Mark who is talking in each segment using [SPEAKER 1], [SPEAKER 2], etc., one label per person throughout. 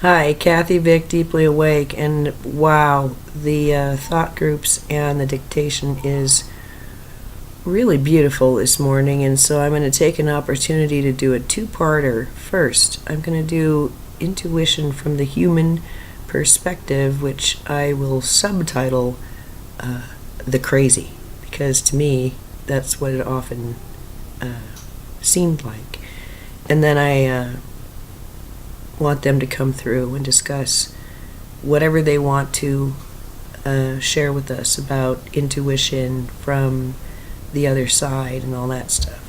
[SPEAKER 1] Hi, Kathy Vick, Deeply Awake, and wow, the thought groups and the dictation is really beautiful this morning, and so I'm going to take an opportunity to do a two-parter. First, I'm going to do intuition from the human perspective, which I will subtitle The Crazy, because to me, that's what it often seemed like. And then I want them to come through and discuss whatever they want to share with us about intuition from the other side and all that stuff.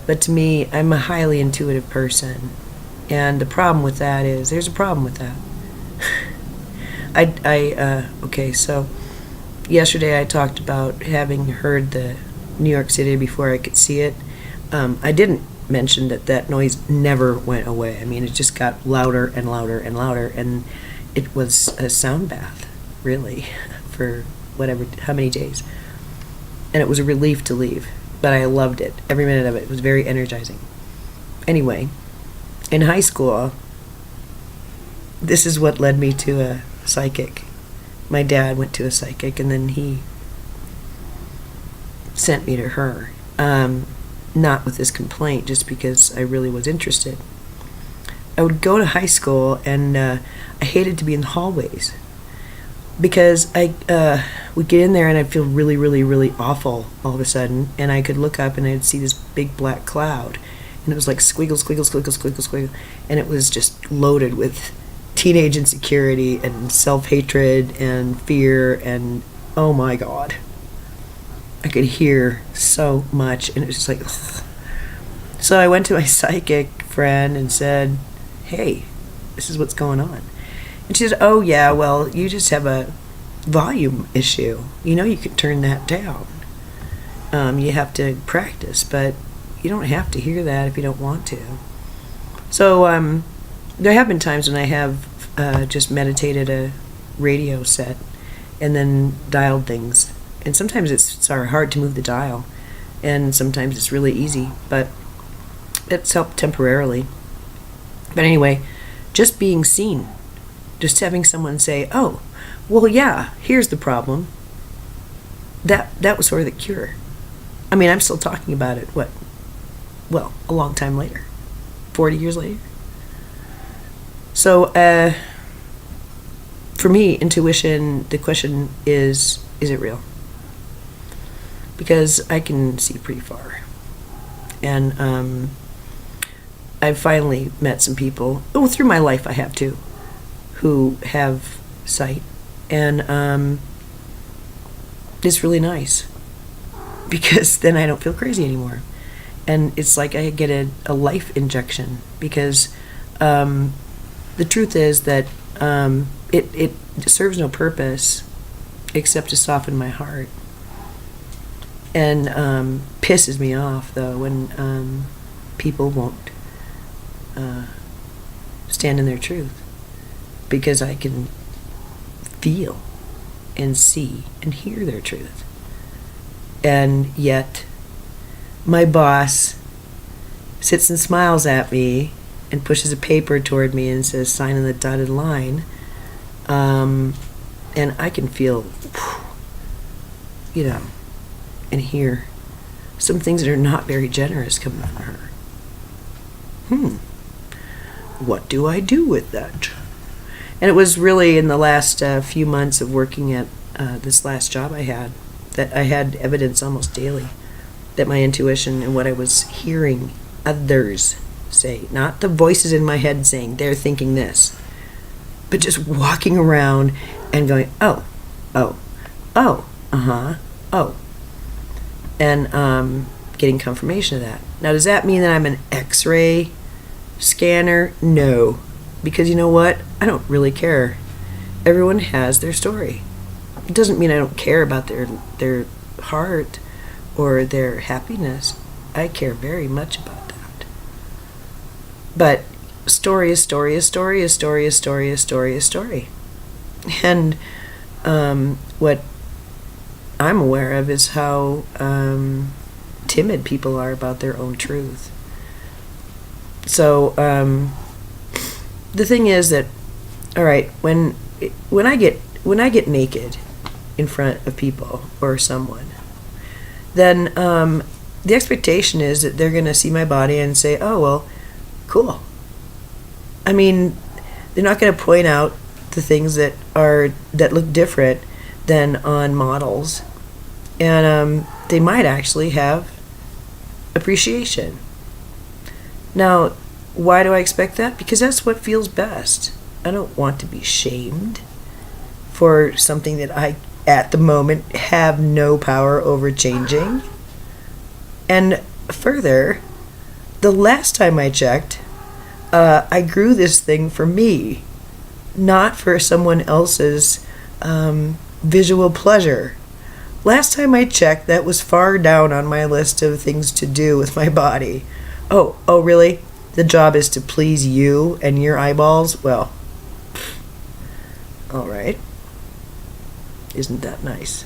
[SPEAKER 1] But to me, I'm a highly intuitive person, and the problem with that is there's a problem with that. Okay, so yesterday I talked about having heard the New York City before I could see it. I didn't mention that noise never went away. I mean, it just got louder and louder and louder, and it was a sound bath, really, for how many days. And it was a relief to leave, but I loved it. Every minute of it. It was very energizing. Anyway, in high school, this is what led me to a psychic. My dad went to a psychic, and then he sent me to her. Not with this complaint, just because I really was interested. I would go to high school, and I hated to be in the hallways because I would get in there and I'd feel really, really, really awful all of a sudden, and I could look up and I'd see this big black cloud, and it was like squiggle, squiggle, squiggle, squiggle, squiggle, and it was just loaded with teenage insecurity and self-hatred and fear, and oh my God. I could hear so much, and it was just like, ugh. So I went to my psychic friend and said, hey, this is what's going on. And she said, oh yeah, well, you just have a volume issue. You know, you could turn that down. You have to practice, but you don't have to hear that if you don't want to. So there have been times when I have just meditated a radio set and then dialed things. And sometimes it's hard to move the dial, and sometimes it's really easy, but it's helped temporarily. But anyway, just being seen, just having someone say, oh, well, yeah, here's the problem. That was sort of the cure. I mean, I'm still talking about it, a long time later, 40 years later. So for me, intuition, the question is it real? Because I can see pretty far. And I've finally met some people, through my life I have too, who have sight. And it's really nice, because then I don't feel crazy anymore. And it's like I get a life injection, because the truth is that it serves no purpose except to soften my heart. And pisses me off, though, when people won't stand in their truth, because I can feel and see and hear their truth. And yet my boss sits and smiles at me and pushes a paper toward me and says, sign on the dotted line. And I can feel, and hear some things that are not very generous coming from her. What do I do with that? And it was really in the last few months of working at this last job I had, that I had evidence almost daily that my intuition and what I was hearing others say, not the voices in my head saying they're thinking this, but just walking around and going, oh, and getting confirmation of that. Now, does that mean that I'm an X-ray scanner? No, because you know what? I don't really care. Everyone has their story. It doesn't mean I don't care about their heart or their happiness. I care very much about that. But story is story is story is story is story is story is story. And what I'm aware of is how timid people are about their own truth. So the thing is that, all right, when I get naked in front of people or someone, then the expectation is that they're going to see my body and say, "Oh, well, cool." I mean, they're not going to point out the things that look different than on models, and they might actually have appreciation. Now, why do I expect that? Because that's what feels best. I don't want to be shamed for something that I, at the moment, have no power over changing. And further, the last time I checked, I grew this thing for me, not for someone else's visual pleasure. Last time I checked, that was far down on my list of things to do with my body. Oh, really? The job is to please you and your eyeballs? Well, all right. Isn't that nice?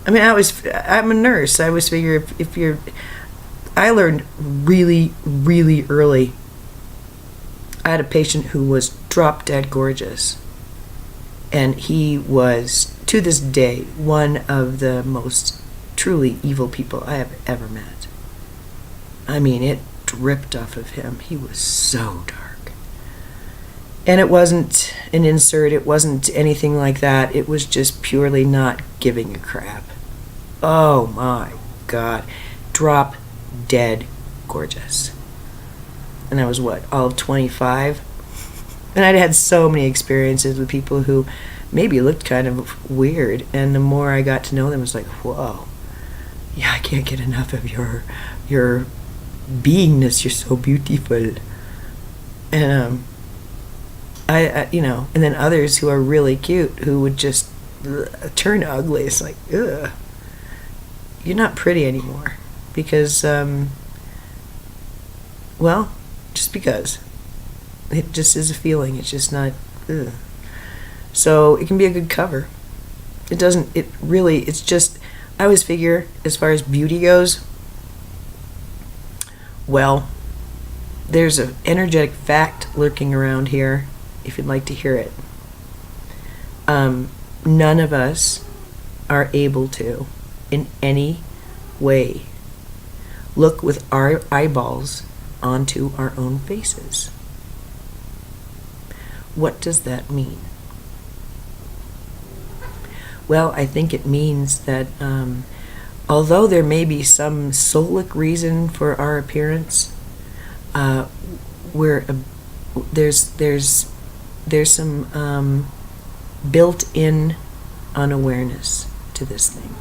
[SPEAKER 1] I mean, I'm a nurse. I always figure I learned really, really early. I had a patient who was drop dead gorgeous. And he was, to this day, one of the most truly evil people I have ever met. I mean, it dripped off of him. He was so dark. And it wasn't an insert. It wasn't anything like that. It was just purely not giving a crap. Oh my God. Drop dead gorgeous. And I was all of 25? And I'd had so many experiences with people who maybe looked kind of weird. And the more I got to know them, it was like, whoa. Yeah, I can't get enough of your beingness. You're so beautiful. And I and then others who are really cute who would just turn ugly. It's like, ugh, you're not pretty anymore because, well, just because it just is a feeling. It's just not. Ugh. So it can be a good cover. It doesn't. It really. It's just. I always figure as far as beauty goes. Well, there's an energetic fact lurking around here. If you'd like to hear it, none of us are able to, in any way, look with our eyeballs onto our own faces. What does that mean? Well, I think it means that although there may be some soulic reason for our appearance, there's some built-in unawareness to this thing,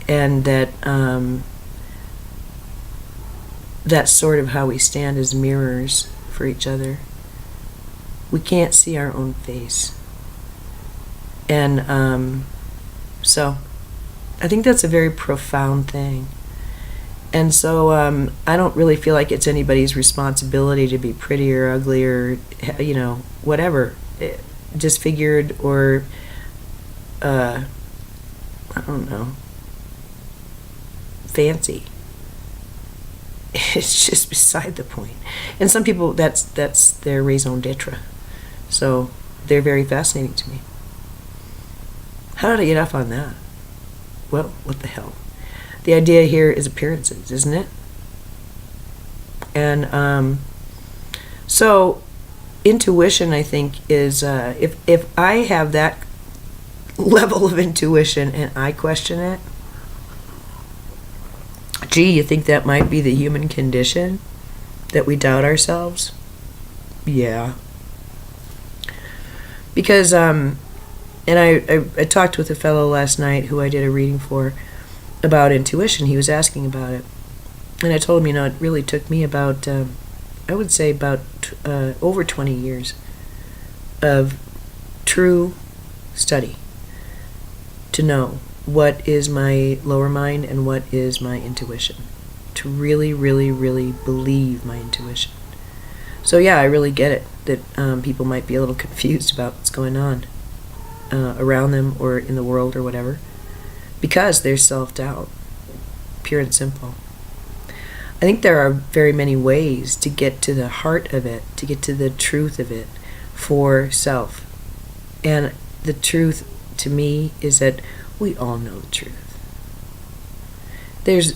[SPEAKER 1] and that's sort of how we stand as mirrors for each other. We can't see our own face, and so I think that's a very profound thing. And so I don't really feel like it's anybody's responsibility to be pretty or ugly or, whatever, disfigured or, I don't know, fancy. It's just beside the point. And some people, that's their raison d'etre. So they're very fascinating to me. How did I get off on that? Well, what the hell? The idea here is appearances, isn't it? And so intuition, I think, is if I have that level of intuition and I question it, gee, you think that might be the human condition? That we doubt ourselves? Yeah. Because, and I talked with a fellow last night who I did a reading for about intuition. He was asking about it. And I told him, it really took me about, I would say about over 20 years of true study to know what is my lower mind and what is my intuition. To really, really, really believe my intuition. So yeah, I really get it that people might be a little confused about what's going on around them or in the world or whatever. Because there's self-doubt, pure and simple. I think there are very many ways to get to the heart of it, to get to the truth of it for self. And the truth to me is that we all know the truth. There's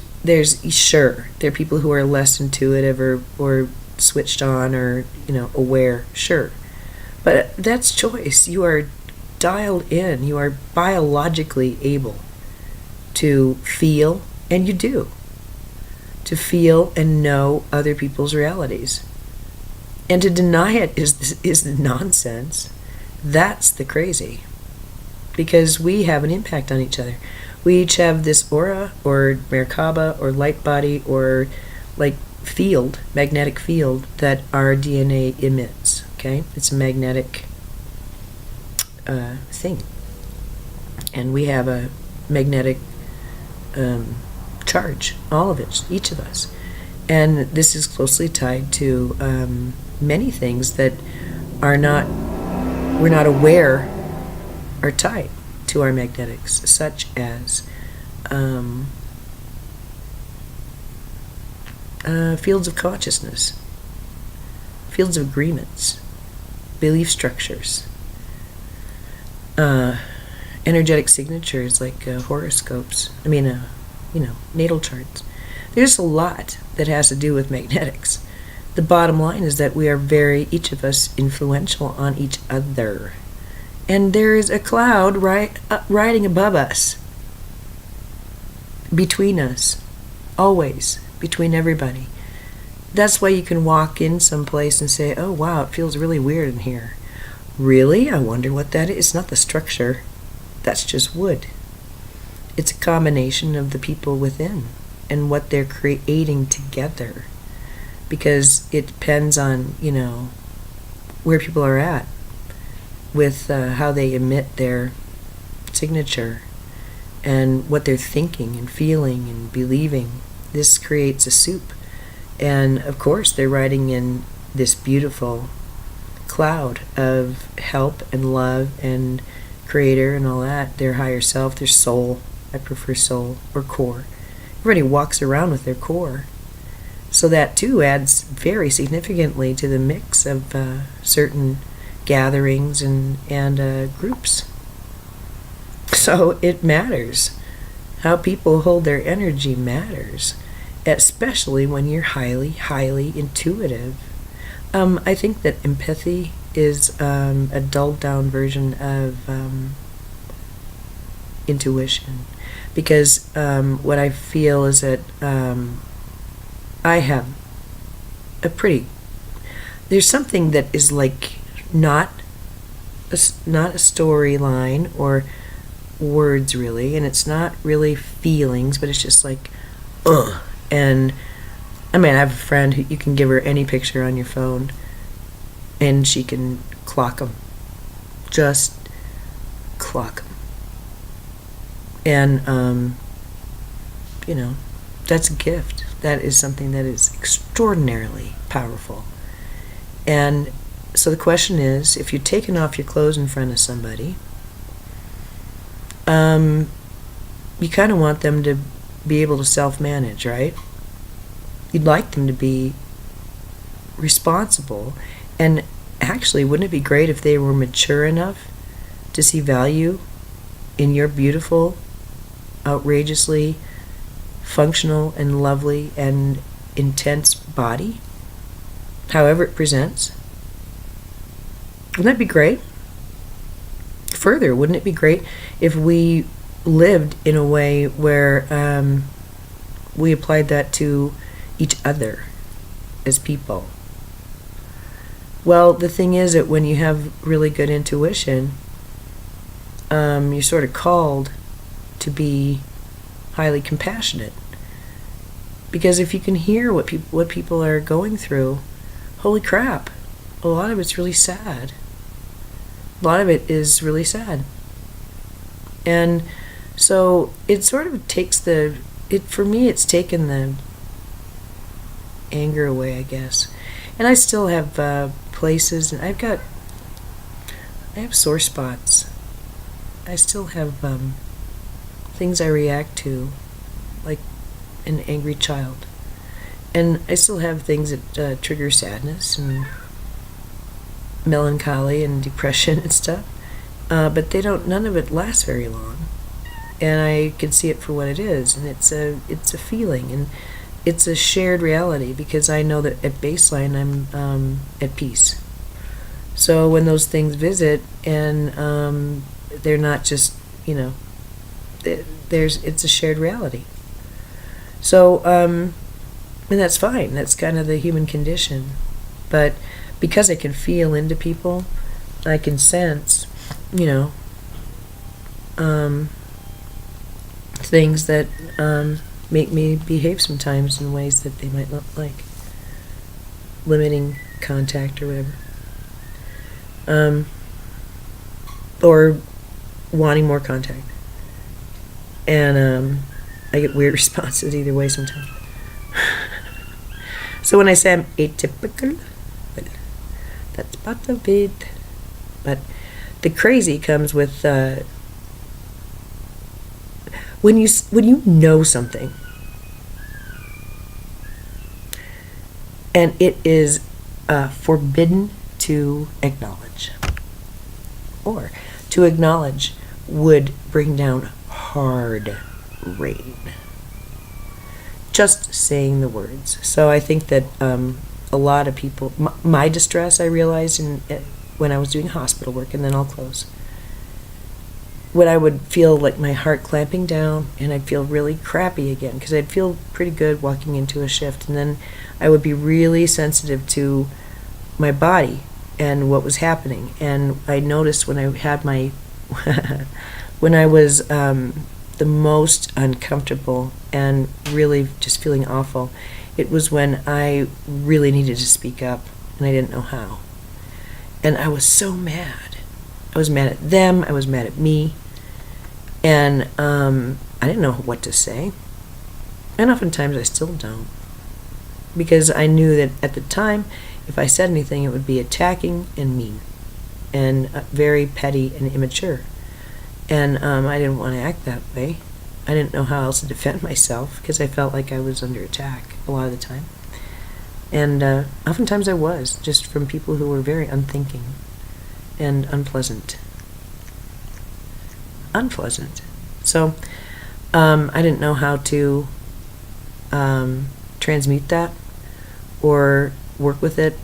[SPEAKER 1] sure, there are people who are less intuitive or switched on or, aware, sure. But that's choice. You are dialed in. You are biologically able to feel, and you do, to feel and know other people's realities. And to deny it is the nonsense. That's the crazy. Because we have an impact on each other. We each have this aura or Merkaba or light body or like field, magnetic field that our DNA emits. Okay? It's a magnetic thing. And we have a magnetic charge, all of it, each of us. And this is closely tied to many things that we're not aware are tied to our magnetics, such as fields of consciousness, fields of agreements, belief structures, energetic signatures like horoscopes, natal charts. There's a lot that has to do with magnetics. The bottom line is that we are each of us, influential on each other. And there is a cloud riding above us, between us, always, between everybody. That's why you can walk in someplace and say, oh wow, it feels really weird in here. Really? I wonder what that is. It's not the structure. That's just wood. It's a combination of the people within and what they're creating together. Because it depends on, where people are at with how they emit their signature and what they're thinking and feeling and believing. This creates a soup. And of course, they're riding in this beautiful cloud of help and love and creator and all that, their higher self, their soul. I prefer soul or core. Everybody walks around with their core. So that too adds very significantly to the mix of certain gatherings and groups. So it matters. How people hold their energy matters, especially when you're highly, highly intuitive. I think that empathy is a dulled down version of intuition, because what I feel is that I have there's something that is like not a storyline or words really, and it's not really feelings, but it's just like and I have a friend who you can give her any picture on your phone and she can clock them, just clock them. And that's a gift. That is something that is extraordinarily powerful. And so the question is, if you're taking off your clothes in front of somebody, you kind of want them to be able to self-manage, right? You'd like them to be responsible. And actually, wouldn't it be great if they were mature enough to see value in your beautiful, outrageously functional and lovely and intense body, however it presents? Wouldn't that be great? Further, wouldn't it be great if we lived in a way where we applied that to each other as people? Well, the thing is that when you have really good intuition, you're sort of called to be highly compassionate. Because if you can hear what people are going through, holy crap, a lot of it's really sad. A lot of it is really sad. And so it sort of takes for me, it's taken the anger away, I guess. And I still have places, and I have sore spots. I still have things I react to, like an angry child. And I still have things that trigger sadness and melancholy and depression and stuff, but none of it lasts very long. And I can see it for what it is, and it's a feeling, and it's a shared reality, because I know that at baseline I'm at peace. So when those things visit, and they're not just, it's a shared reality. So and that's fine. That's kind of the human condition. But because I can feel into people, I can sense, things that make me behave sometimes in ways that they might not like, limiting contact or whatever, or wanting more contact. And I get weird responses either way sometimes. So when I say I'm atypical, that's part of it. But the crazy comes with when you know something, and it is forbidden to acknowledge, or to acknowledge would bring down hard rain. Just saying the words. So I think that a lot of people, my distress, I realized when I was doing hospital work, and then I'll close, when I would feel like my heart clamping down, and I'd feel really crappy again, because I'd feel pretty good walking into a shift, and then I would be really sensitive to my body and what was happening. And I noticed when I had my when I was the most uncomfortable and really just feeling awful, it was when I really needed to speak up, and I didn't know how. And I was so mad. I was mad at them, I was mad at me, and I didn't know what to say. And oftentimes I still don't, because I knew that at the time, if I said anything, it would be attacking and mean, and very petty and immature. And I didn't want to act that way. I didn't know how else to defend myself, because I felt like I was under attack a lot of the time. And oftentimes I was, just from people who were very unthinking and unpleasant. So I didn't know how to transmute that or work with it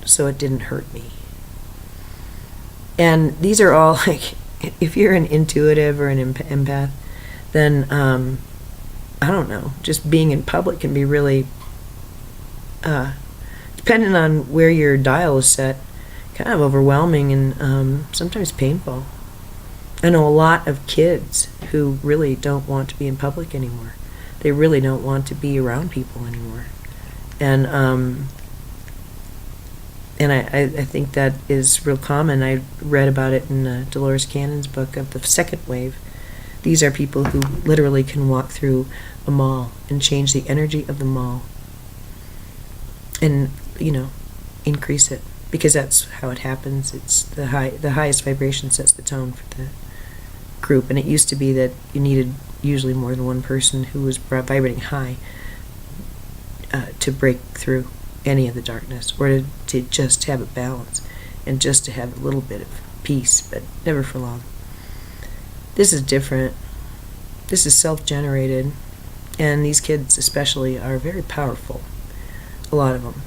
[SPEAKER 1] so it didn't hurt me. And these are all, like, if you're an intuitive or an empath, then I don't know, just being in public can be really, depending on where your dial is set, kind of overwhelming and sometimes painful. I know a lot of kids who really don't want to be in public anymore. They really don't want to be around people anymore. And I think that is real common. I read about it in Dolores Cannon's book of the second wave. These are people who literally can walk through a mall and change the energy of the mall and, increase it, because that's how it happens. It's the highest vibration sets the tone for the group. And it used to be that you needed usually more than one person who was vibrating high to break through any of the darkness, or to just have a balance and just to have a little bit of peace, but never for long. This is different. This is self-generated, and these kids especially are very powerful, a lot of them.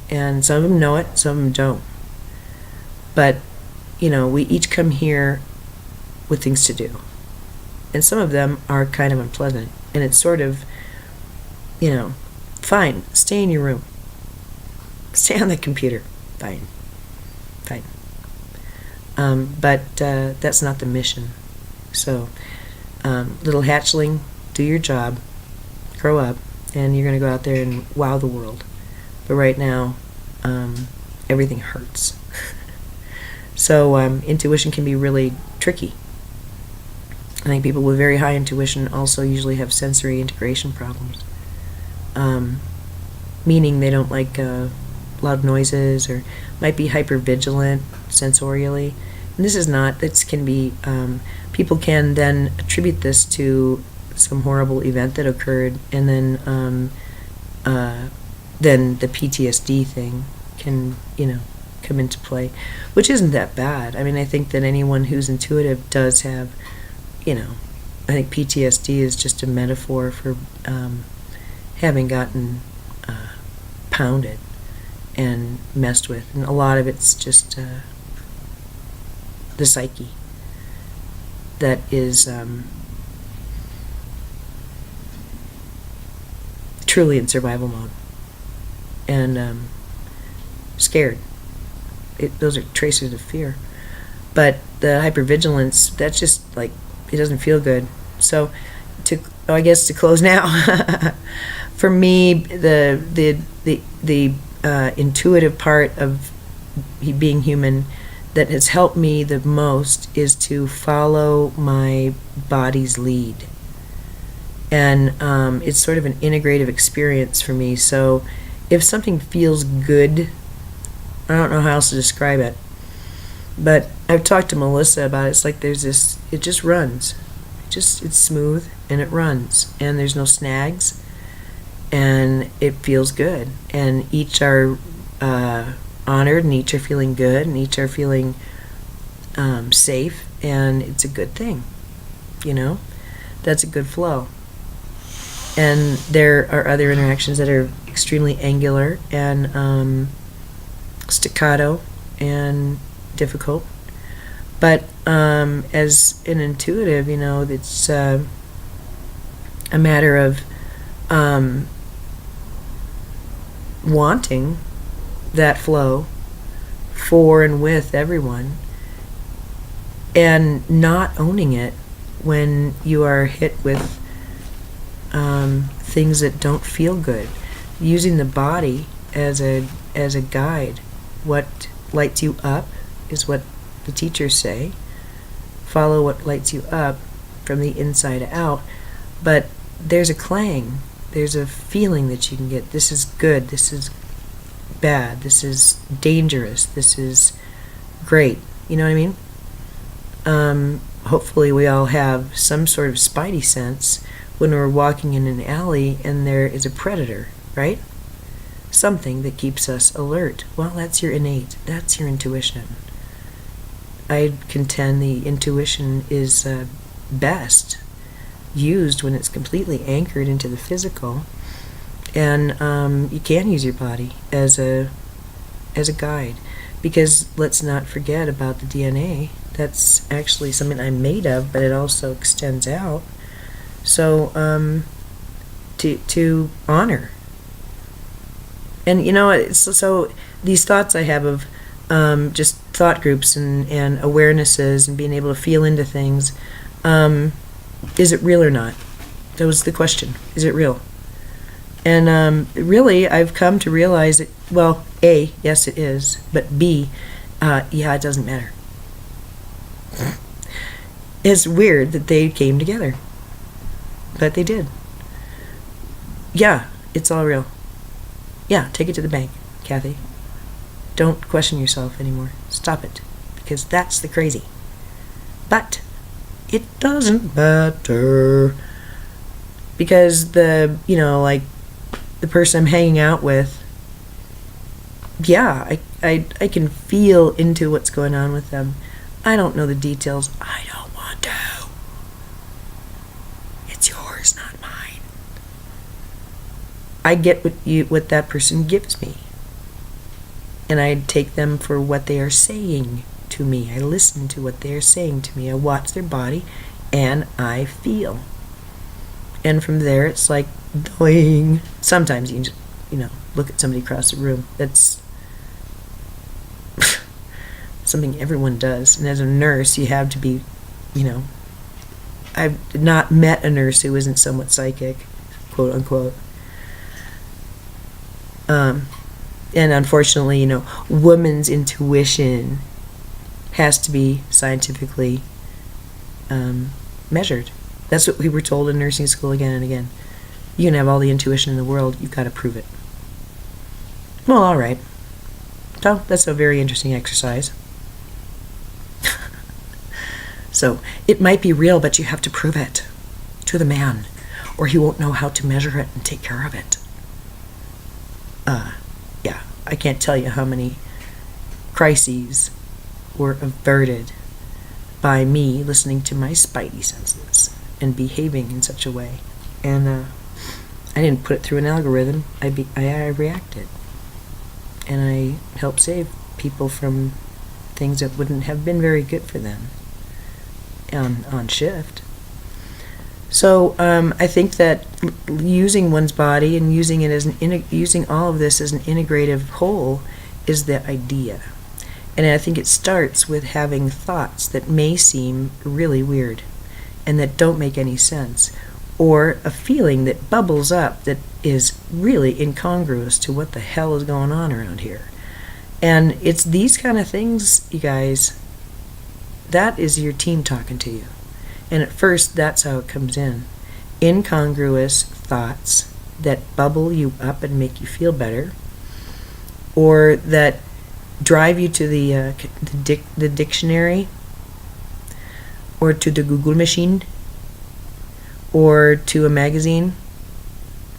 [SPEAKER 1] And some of them know it, some of them don't. But, we each come here with things to do. And some of them are kind of unpleasant, and it's sort of, fine, stay in your room. Stay on the computer. Fine. But that's not the mission. So, little hatchling, do your job, grow up, and you're going to go out there and wow the world. But right now, everything hurts. So intuition can be really tricky. I think people with very high intuition also usually have sensory integration problems, meaning they don't like loud noises, or might be hypervigilant sensorially. And this can be, people can then attribute this to some horrible event that occurred, and then then the PTSD thing can, come into play, which isn't that bad. I mean, I think that anyone who's intuitive does have, I think PTSD is just a metaphor for having gotten pounded and messed with, and a lot of it's just the psyche that is truly in survival mode and scared. Those are traces of fear. But the hypervigilance, that's just like, it doesn't feel good. So, I guess to close now, for me, the intuitive part of being human that has helped me the most is to follow my body's lead. And it's sort of an integrative experience for me. So if something feels good, I don't know how else to describe it, but I've talked to Melissa about it. It's like there's this, it just runs. It's smooth and it runs, and there's no snags, and it feels good. And each are honored, and each are feeling good, and each are feeling safe, and it's a good thing. That's a good flow. And there are other interactions that are extremely angular and staccato and difficult. But as an intuitive, it's a matter of wanting that flow for and with everyone, and not owning it when you are hit with things that don't feel good. Using the body as a guide. What lights you up is what the teachers say. Follow what lights you up from the inside out. But there's a clang. There's a feeling that you can get. This is good. This is bad. This is dangerous. This is great. You know what I mean? Hopefully we all have some sort of spidey sense when we're walking in an alley and there is a predator, right? Something that keeps us alert. Well, that's your innate. That's your intuition. I contend the intuition is best used when it's completely anchored into the physical, and you can use your body as a guide, because let's not forget about the DNA. That's actually something I'm made of, but it also extends out. So to honor. And so these thoughts I have of just thought groups and awarenesses and being able to feel into things, is it real or not? That was the question. Is it real? And really, I've come to realize that, well, A, yes it is, but B, yeah, it doesn't matter. It's weird that they came together, but they did. Yeah, it's all real. Yeah, take it to the bank, Kathy. Don't question yourself anymore. Stop it, because that's the crazy. But it doesn't matter, because the person I'm hanging out with, yeah, I can feel into what's going on with them. I don't know the details. I don't want to. It's yours, not mine. I get what that person gives me, and I take them for what they are saying to me. I listen to what they are saying to me. I watch their body, and I feel. And from there, it's like doing. Sometimes you can just, look at somebody across the room. That's something everyone does. And as a nurse, you have to be, I've not met a nurse who isn't somewhat psychic, quote unquote. And unfortunately, woman's intuition has to be scientifically measured. That's what we were told in nursing school again and again. You can have all the intuition in the world, you've got to prove it. Well, all right. So that's a very interesting exercise. So it might be real, but you have to prove it to the man, or he won't know how to measure it and take care of it. Yeah, I can't tell you how many crises were averted by me listening to my spidey senses and behaving in such a way. And I didn't put it through an algorithm. I reacted. And I helped save people from things that wouldn't have been very good for them on shift. So I think that using one's body and using it as using all of this as an integrative whole is the idea. And I think it starts with having thoughts that may seem really weird and that don't make any sense, or a feeling that bubbles up that is really incongruous to what the hell is going on around here. And it's these kind of things, you guys, that is your team talking to you. And at first, that's how it comes in. Incongruous thoughts that bubble you up and make you feel better, or that drive you to the dictionary, or to the Google machine, or to a magazine.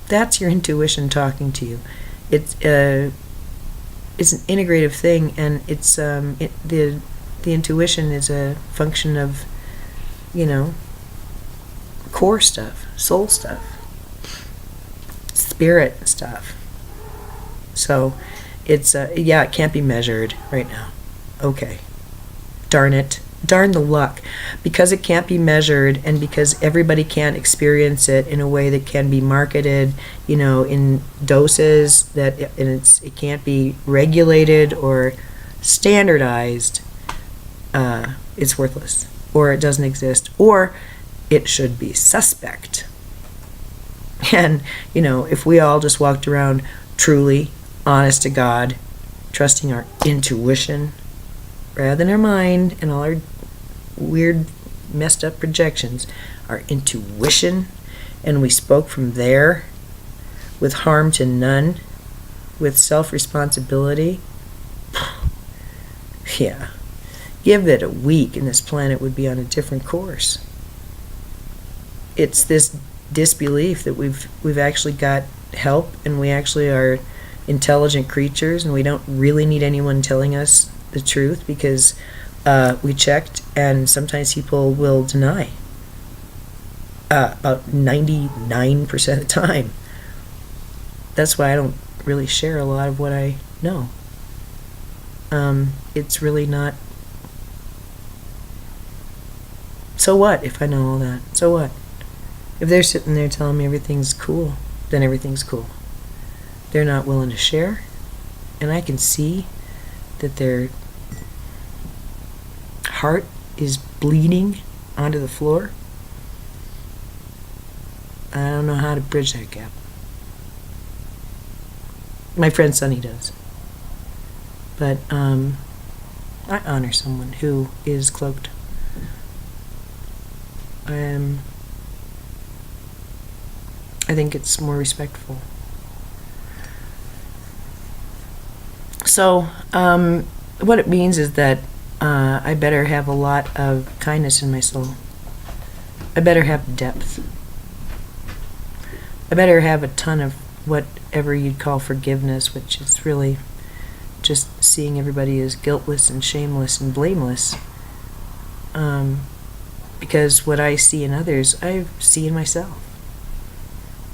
[SPEAKER 1] That's your intuition talking to you. It's an integrative thing, and it's the intuition is a function of, core stuff, soul stuff, spirit stuff. So it's it can't be measured right now. Okay, darn it, darn the luck, because it can't be measured, and because everybody can't experience it in a way that can be marketed, in doses that, and it can't be regulated or standardized. It's worthless, or it doesn't exist, or it should be suspect. And if we all just walked around truly honest to God, trusting our intuition rather than our mind and all our weird messed up projections, our intuition, and we spoke from there with harm to none, with self-responsibility, yeah, give it a week and this planet would be on a different course. It's this disbelief that we've actually got help, and we actually are intelligent creatures, and we don't really need anyone telling us the truth, because we checked, and sometimes people will deny about 99% of the time. That's why I don't really share a lot of what I know. It's really not. So what if I know all that? So what? If they're sitting there telling me everything's cool, then everything's cool. They're not willing to share, and I can see that their heart is bleeding onto the floor. I don't know how to bridge that gap. My friend Sonny does. But I honor someone who is cloaked. I think it's more respectful. So, what it means is that I better have a lot of kindness in my soul. I better have depth. I better have a ton of whatever you'd call forgiveness, which is really just seeing everybody as guiltless and shameless and blameless. Because what I see in others, I see in myself.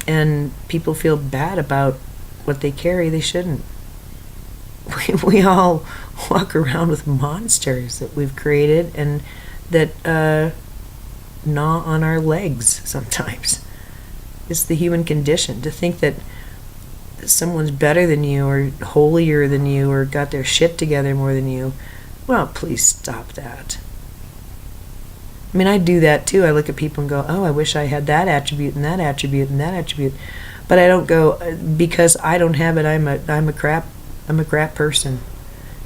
[SPEAKER 1] And people feel bad about what they carry. They shouldn't. We all walk around with monsters that we've created and that gnaw on our legs sometimes. It's the human condition to think that someone's better than you or holier than you or got their shit together more than you. Well, please stop that. I mean, I do that too. I look at people and go, oh, I wish I had that attribute and that attribute and that attribute. But I don't go, because I don't have it, I'm a crap person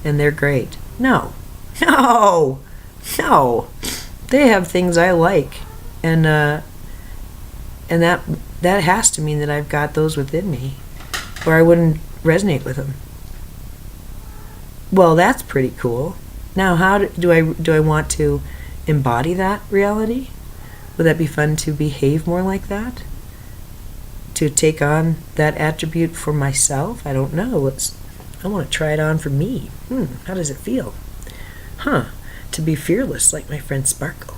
[SPEAKER 1] and they're great. No. They have things I like, and that has to mean that I've got those within me, or I wouldn't resonate with them. Well, that's pretty cool. Now, how do I want to embody that reality? Would that be fun to behave more like that? to take on that attribute for myself? I don't know. I want to try it on for me. How does it feel? To be fearless like my friend Sparkle.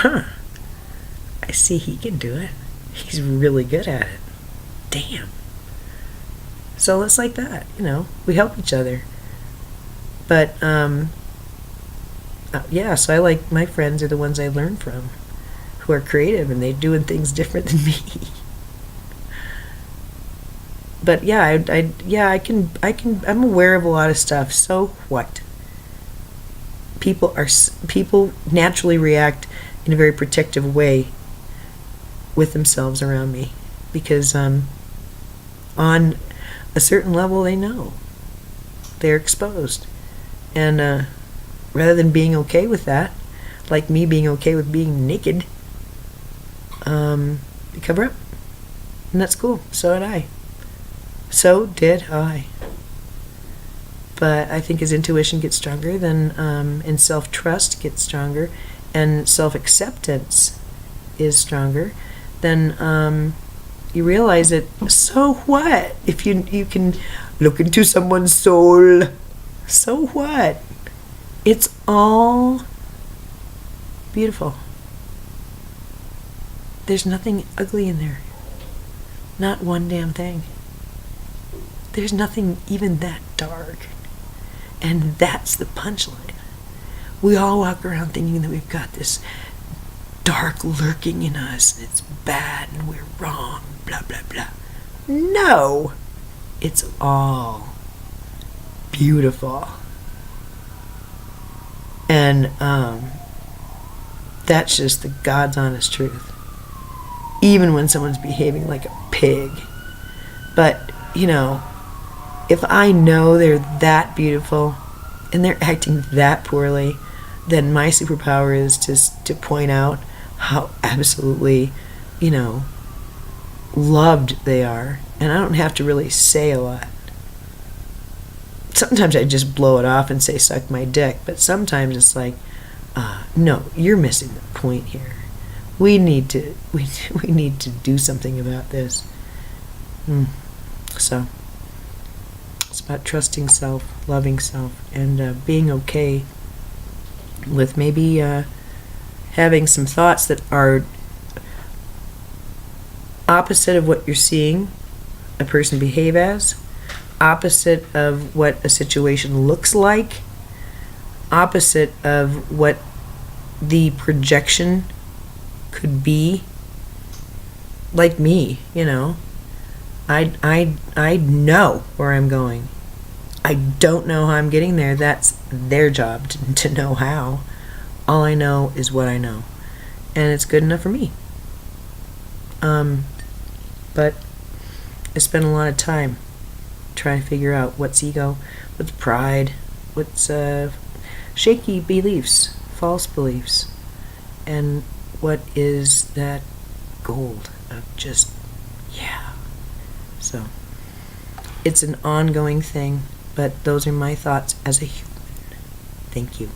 [SPEAKER 1] I see he can do it. He's really good at it. Damn. So it's like that, we help each other. But, yeah, so I like my friends are the ones I learn from, who are creative and they're doing things different than me. But yeah, I'm aware of a lot of stuff. So what? People naturally react in a very protective way with themselves around me, because on a certain level they know they're exposed, and rather than being okay with that, like me being okay with being naked, they cover up, and that's cool. So did I. But I think as intuition gets stronger, then and self-trust gets stronger, and self-acceptance is stronger, then you realize that, so what? If you can look into someone's soul, so what? It's all beautiful. There's nothing ugly in there. Not one damn thing. There's nothing even that dark. And that's the punchline. We all walk around thinking that we've got this dark lurking in us, and it's bad, and we're wrong, blah, blah, blah. No! It's all beautiful. And that's just the God's honest truth. Even when someone's behaving like a pig. But, if I know they're that beautiful and they're acting that poorly, then my superpower is to point out how absolutely, loved they are. And I don't have to really say a lot. Sometimes I just blow it off and say, suck my dick. But sometimes it's like, no, you're missing the point here. We need to do something about this. So it's about trusting self, loving self, and being okay with maybe having some thoughts that are opposite of what you're seeing a person behave as, opposite of what a situation looks like, opposite of what the projection could be. Like me, I know where I'm going. I don't know how I'm getting there. That's their job to know how. All I know is what I know, and it's good enough for me. But I spend a lot of time trying to figure out what's ego, what's pride, what's shaky beliefs, false beliefs, and what is that gold of just, yeah. So it's an ongoing thing, but those are my thoughts as a human. Thank you.